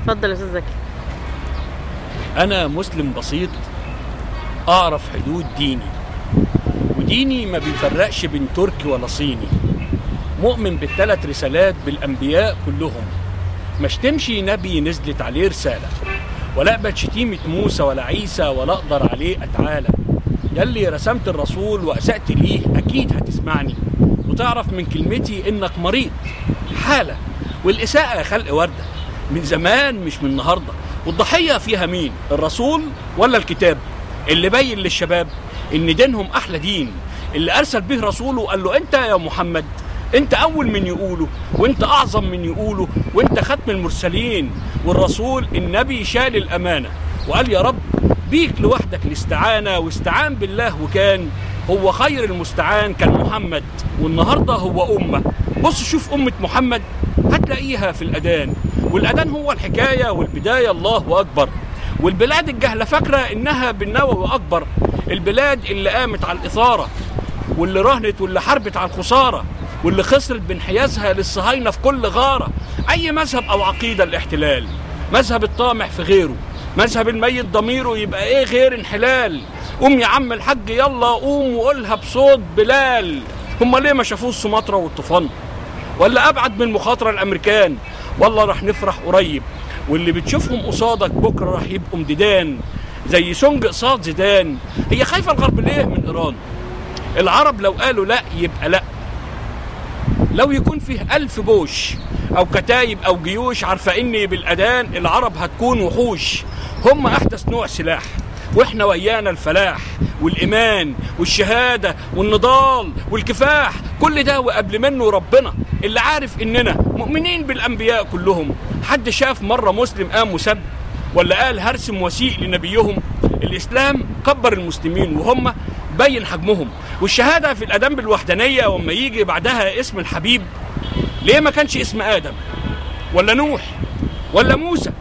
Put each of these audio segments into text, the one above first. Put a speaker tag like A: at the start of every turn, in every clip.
A: اتفضل يا استاذ زكي.
B: أنا مسلم بسيط أعرف حدود ديني، وديني ما بيفرقش بين تركي ولا صيني. مؤمن بالثلاث رسالات بالأنبياء كلهم، ما اشتمش نبي نزلت عليه رسالة، ولا أقبل شتيمة موسى ولا عيسى ولا أقدر عليه أتعالى. يلي رسمت الرسول وأسأت ليه أكيد هتسمعني، وتعرف من كلمتي إنك مريض حالة. والإساءة خلق وردة من زمان مش من النهاردة. والضحية فيها مين؟ الرسول ولا الكتاب اللي بين للشباب إن دينهم أحلى دين، اللي أرسل به رسوله وقال له أنت يا محمد أنت أول من يقوله، وأنت أعظم من يقوله، وأنت ختم المرسلين. والرسول النبي شال الأمانة وقال يا رب بيك لوحدك الاستعانة، واستعان بالله وكان هو خير المستعان كان محمد. والنهاردة هو أمة. بص شوف أمة محمد هتلاقيها في الأذان، والأذان هو الحكاية والبداية الله أكبر. والبلاد الجهلة فاكرة إنها بالنووي أكبر، البلاد اللي قامت على الإثارة واللي رهنت واللي حربت على الخسارة واللي خسرت بانحيازها للصهاينة في كل غارة. أي مذهب أو عقيدة الاحتلال، مذهب الطامح في غيره، مذهب الميت ضميره، يبقى إيه غير انحلال؟ قوم يا عم الحاج يلا قوم وقولها بصوت بلال. هم ليه ما شافوش سومطرة والطوفان؟ ولا أبعد من مخاطرة الأمريكان؟ والله رح نفرح قريب، واللي بتشوفهم قصادك بكرة رح يبقوا مديدان زي سونج قصاد زيدان. هي خايفة الغرب ليه من إيران؟ العرب لو قالوا لا يبقى لا. لو يكون فيه 1000 بوش أو كتايب أو جيوش عارفة إني بالأذان العرب هتكون وحوش. هم أحدث نوع سلاح، وإحنا ويانا الفلاح والإيمان والشهادة والنضال والكفاح، كل ده وقبل منه ربنا اللي عارف إننا مؤمنين بالأنبياء كلهم. حد شاف مرة مسلم قام وسب ولا قال هرسم وثيق لنبيهم؟ الإسلام كبر المسلمين وهم بين حجمهم. والشهادة في الأذان بالوحدانية، وما يجي بعدها اسم الحبيب ليه ما كانش اسم آدم ولا نوح ولا موسى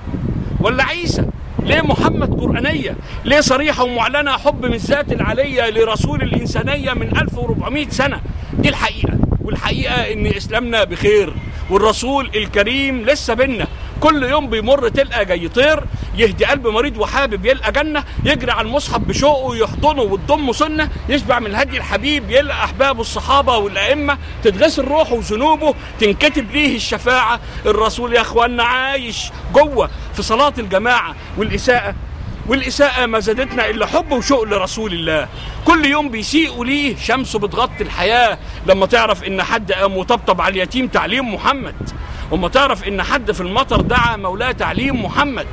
B: ولا عيسى؟ ليه محمد قرآنية؟ ليه صريحة ومعلنة حب من الذات العلية لرسول الإنسانية من 1400 سنة؟ دي الحقيقة، والحقيقة إن إسلامنا بخير، والرسول الكريم لسه بينا. كل يوم بيمر تلقى جاي طير يهدي قلب مريض وحابب يلقى جنة، يجري على المصحف بشوقه يحضنه وتضمه سنة، يشبع من هدي الحبيب يلقى أحبابه الصحابة والأئمة، تتغسل روحه وذنوبه تنكتب ليه الشفاعة. الرسول يا أخوانا عايش جوه في صلاة الجماعة. والإساءة ما زادتنا إلا حب وشوق لرسول الله. كل يوم بيسيئوا ليه شمسه بتغطي الحياة. لما تعرف إن حد قام وطبطب على اليتيم تعليم محمد، وما تعرف إن حد في المطر دعا مولاه تعليم محمد،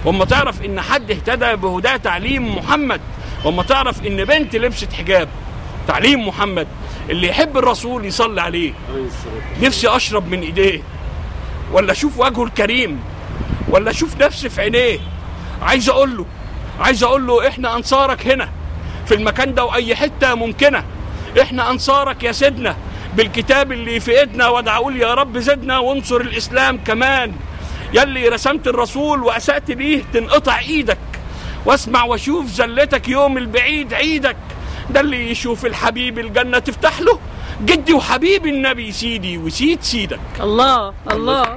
B: وما تعرف إن حد اهتدى بهداه تعليم محمد، وما تعرف إن بنت لبست حجاب تعليم محمد. اللي يحب الرسول يصلي عليه. نفسي أشرب من إيديه، ولا أشوف وجهه الكريم، ولا أشوف نفسي في عينيه. عايز أقول له إحنا أنصارك هنا في المكان ده وأي حتة ممكنة. إحنا أنصارك يا سيدنا بالكتاب اللي في إيدنا، وادعى أقول يا رب زدنا وانصر الإسلام كمان. يلي رسمت الرسول وأسأت ليه تنقطع إيدك، واسمع واشوف زلتك يوم البعيد عيدك. ده اللي يشوف الحبيب الجنة تفتح له، جدي وحبيب النبي سيدي وسيد سيدك.
A: الله الله.